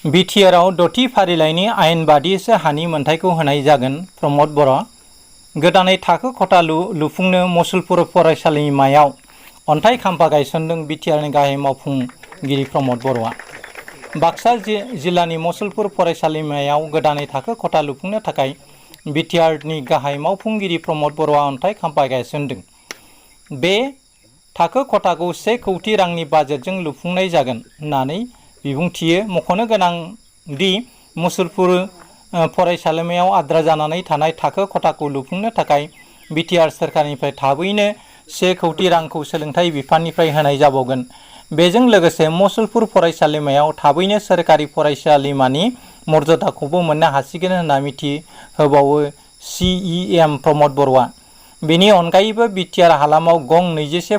बिटिआरआव द'थि फारिलाइनि आयेन बादियैसो हानि मोनथायखौ होनाय जागोन। प्रमद बर'। गोदानै थाखो खथा लुफुंनो मसलपुर फरायसालिमायाव अन्थाइ खाम्फा गायसनदों बिटिआरनि गाहाय मावफुंगिरि प्रमद बर'आ। बाक्सा जिल्लानि मसलपुर फरायसालिमायाव गोदानै थाखो खथा लुफुंनो थाखाय बिटिआरनि गाहाय मावफुंगिरि प्रमद बर'आ अन्थाइ खाम्फा गायसनदों। बे थाखो खथाखौ 1 कौटि रांनि बाजेटजों लुफुंनाय जागोन होननानै बिबुंथियो। मख'नो गोनां दि मसलपुर फरायसालिमायाव आद्रा जानानै थानाय थाखो खथाखौ लुफुंनो थाखाय बिटिआर सोरखारनिफ्राय थाबैनो 1 कौटि रांखौ सोलोंथाइ बिफाननिफ्राय होनाय जाबावगोन। बेजों लोगोसे मसलपुर फरायसालिमायाव थाबैनो सोरखारि फरायसालिमानि मर्यादाखौबो मोननो हासिगोन होनना मिथिहोबावो CEM प्रमद बर'आ। बेनि अनगायैबो बिटिआर हालामाव गं 21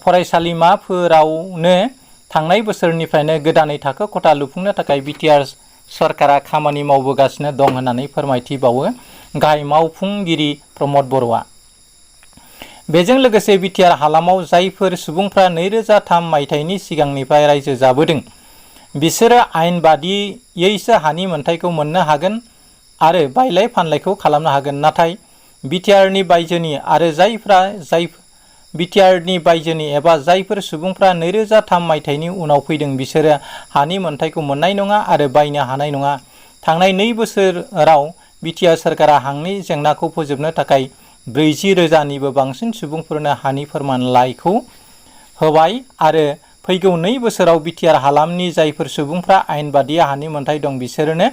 फरायसालिमाफोरावनो थांनाय बोसोरनिफ्रायनो गोदानै थाखो खथा लुफुंनो थाखाय बिटिआर सरकारा खामानि मावबोगासिनो दं होननानै फोरमायथिबावो गाहाय मावफुंगिरि प्रमद बर'आ। बेजों लोगोसे बिटिआर हालामाव जायफोर सुबुंफ्रा 2003 मायथाइनि सिगांनिफ्राय रायजो जाबोदों बिसोरो आयेन बादियैसो हानि मोनथायखौ मोननो हागोन आरो बायलाय फानलायखौ खालामनो हागोन। नाथाय बिटिआरनि बायजोनि एबा जायफोर सुबुंफ्रा 2003 मायथाइनि उनाव फैदों बिसोरो हानि मोनथायखौ मोननाय नङा आरो बायनो हानाय नङा। थांनाय 2 बोसोराव बिटिआर सरकारा हानि जेंनाखौ फोजोबनो थाखाय 40,000निबो बांसिन सुबुंफोरनो हानि फोरमानलाइखौ होबाय आरो फैगौ 2 बोसोराव बिटिआर हालामनि जायफोर सुबुंफ्रा आयेन बादियै हानि मोनथाय दं बिसोरनो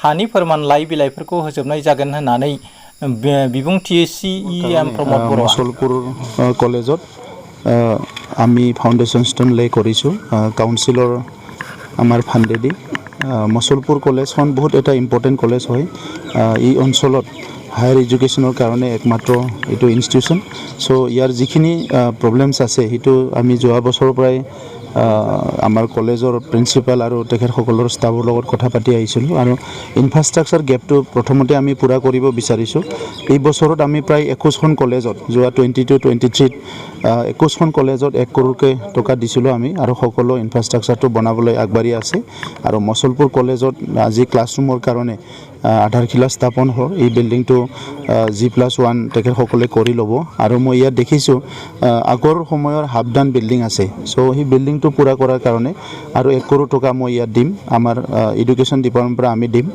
हानि फोरमानलाइ बिलाइफोरखौ होजोबनाय जागोन होननानै बिबुंथि CEM प्रमद बर'आ। मसलपुर कलेजत आमी फाउंडेशन स्टोन ले करिছোঁ काउंसिलर आमार फान्डेदी मसलपुर कलेजখন बहुत এটা इम्पर्टेन्ट कलेज হয়। এই অঞ্চলত हायर एजुकेशनर कारण एकमात्र ये इन्स्टिट्यूशन सो यार जिखिनि प्रब्लेम्स आछे हिटु आमी जोआ बছৰৰ পৰাই आमार कलेजर प्रिन्सिपाल और तेखेतসকলৰ स्टाफर লগত কথা পাতি आइছিলোঁ और इनफ्रास्ट्राक्चार गैपटो प्रथमते आमी पूरा करिब बिचारिছোঁ। এই বছৰত आमी प्राय 21খন कलेजत जोआ 22-23 21খন कलेजत 1 करोड़के टका दिছিলোঁ आमी और সকলো इनफ्रास्ट्राक्चारটো बनाবলৈ আগবাঢ়ি আছে और मसलपुर कलेजत আজি क्लासरूমৰ কাৰণে आधारशिला स्थापन हो बिल्डिंग G+1 तेखेतসকলে কৰি ল'ব और मैं इतना देखिছোঁ आगर समयर हाफडान बिल्डिंग आछे सो ही बिल्डिंग पूरा करार कारण और 1 करोड़ टका मैं इतना दिम आमार एडुकेशन डिपार्टमेंटर आमी दिम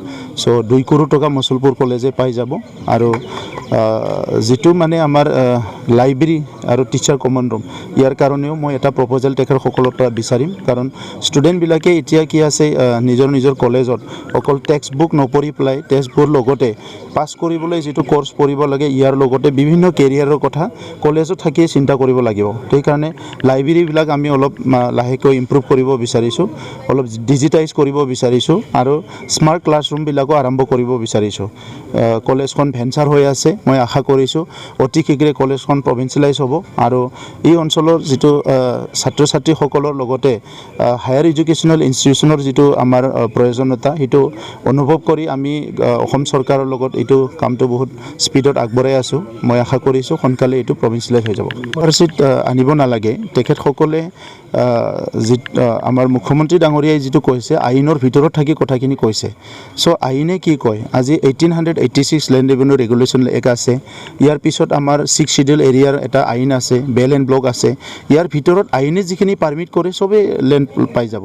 सो 2 करोड़ टका मसलपुर कलेजे पाई যাব और जितु माने आमार लाइब्रेरी और टीचार कमन रूम यार कारणेও मैं এটা प्रपोजल तेखेतসকলৰ পৰা বিচাৰিম कारण स्टूडेंट बिलाके इतना कि आछे निजर निजर कलेजत अकल टेक्स्ट बुक नपঢ়ি পেলাই टेक्स्ट बुक लगते पास কৰিবলৈ जितु कोर्स पढ़िब लागे यार लगते विभिन्न केरियारर कथा कलेजत থাকিয়ে चिंता करिब লাগিব। সেই কাৰণে लाइब्रेरी बिलाक आमी अलप लाहेকৈ इम्प्रूव करिब बिचारिছোঁ अलप डिजिटाइज करिब बिचारिছোঁ और स्मार्ट क्लासरूम बिलाको आरम्भ करिब बिचारिছোঁ। कलेजখন भेन्चार হৈ আছে मैं आशा करिছোঁ अति शीघ्रे कलेजখন प्रभिन्सियलाइज হ'ব और এই অঞ্চলৰ जितु ছাত্ৰ ছাত্ৰীসকলৰ লগতে हायर एजुकेशनल इन्स्टिट्यूशनर जितु आमार प्रयोजनता हिटु अनुभव करी आमी অসম सरकाৰৰ লগত এইটো কামটো बहुत स्पीडत আগবঢ়াই আছোঁ। मैं आशा करिছোঁ সোনকালে এইটো प्रभिन्सियलाइज হৈ যাব। পাৰ্চিট আনিব নালাগে তেখেতসকলে आमार मुख्यमंत्री डांगरियाई जितु কৈছে आईनर ভিতৰত থাকি কথাখিনি কৈছে सो आईने कि कय আজি 1886 लैंड रेवेन्यू रेगुलेशन एक आछे यार पिছত आमार 6 शिड्यूल एरियार एटा आईन आछे बेल एंड ब्लक आछे यार ভিতৰত आईने जिखिनि पारमिट करे सबे लैंड पाई যাব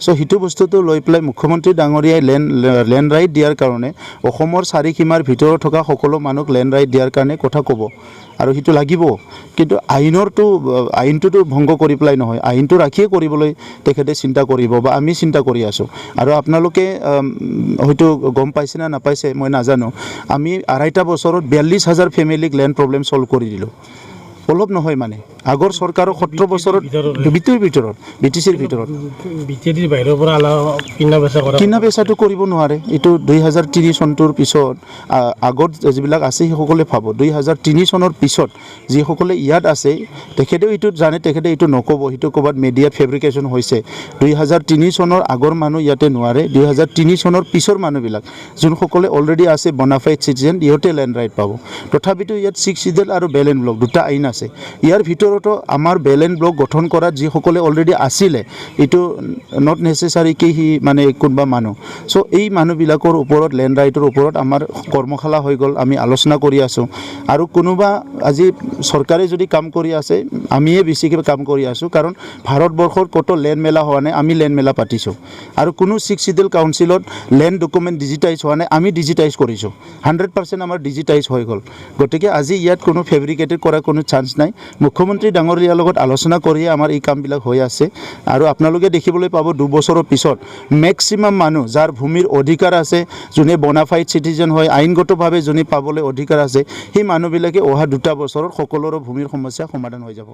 सो हिटु बस्तुটো লৈ পেলাই मुख्यमंत्री डांगरियाई लैंड राइट दियार कारणे অসমৰ চাৰিসীমাৰ ভিতৰত থকা সকলো মানুহক लैंड राइट दियार कारणे কথা ক'ব और हिटु লাগিব किन्तु आईनটো भंग কৰি পেলাই নহয় आईनটো ৰাখিয়ে কৰিবলৈ তেখেতে চিন্তা কৰিব বা আমি চিন্তা কৰি আছোঁ আৰু আপোনালোকে হয়তো গম পাইছে না নাপাইছে মই নাজানো আমি 2.5 বছৰত 42,000 ফ্যামিলিক ল্যান্ড প্ৰবলেম সলভ কৰি দিলোঁ। অলপ নহয় মানে আগৰ চৰকাৰৰ 17 বছৰত ভিতৰত বিটিচিৰ ভিতৰত বিটিচিৰ বাহিৰৰ পৰা কিনা বেচাটো কৰিব নোৱাৰে। এইটো 2003 চনটোৰ পিছত আগত যিবিলাক আছে সকলে ভাব 2003 চনৰ পিছত যিসকলে ইয়াত আছে তেখেতেও এইটো জানে তেখেতে এইটো নকব এইটো ক'বাত মিডিয়া ফেব্ৰিকেশ্যন হৈছে। 2003 চনৰ আগৰ মানুহ ইয়াতে নোৱাৰে 2003 চনৰ পিছৰ মানুহবিলাক যোনসকলে অলৰেডি আছে বনাফাইড সিটিজেন ইহঁতে ল্যান্ড ৰাইট পাব। তথাপিতো ইয়াত 6 শিডিউল আৰু বেল এণ্ড ব্লক দুটা আইন আছে ইয়াৰ ভিতৰতো আমাৰ বেলেন্স ব্লক গঠন কৰাত যিসকলে অলৰেডি আছিলে এইটো নট নেচেচাৰি কি সি মানে কোনোবা মানুহ চ' এই মানুহবিলাকৰ ওপৰত লেণ্ড ৰাইটৰ ওপৰত আমাৰ কৰ্মশালা হৈ গ'ল আমি আলোচনা কৰি আছোঁ আৰু কোনোবা আজি চৰকাৰে যদি কাম কৰি আছে আমিয়ে বেছিকৈ কাম কৰি আছোঁ কাৰণ ভাৰতবৰ্ষৰ ক'তো লেণ্ড মেলা হোৱা নাই আমি লেণ্ড মেলা পাতিছোঁ আৰু কোনো 6 শিডিউল কাউন্সিলত লেণ্ড ডকুমেণ্ট ডিজিটাইজ হোৱা নাই আমি ডিজিটাইজ কৰিছোঁ 100% আমাৰ ডিজিটাইজ হৈ গ'ল গতিকে আজি ইয়াত কোনো ফেব্ৰিকেটেড কৰাৰ কোনো চান্স নাই মুখ্যমন্ত্ৰী ডাঙৰীয়াৰ লগত আলোচনা কৰিয়ে আমাৰ এই কামবিলাক হৈ আছে আৰু আপোনালোকে দেখিবলৈ পাব 2 বছৰৰ পিছত মেক্সিমাম মানুহ যাৰ ভূমিৰ অধিকাৰ আছে যোনে বনাফাইড চিটিজেন হয় আইনগতভাৱে যোনে পাবলৈ অধিকাৰ আছে সেই মানুহবিলাকে অহা 2 বছৰত সকলোৰে ভূমিৰ সমস্যা সমাধান হৈ যাব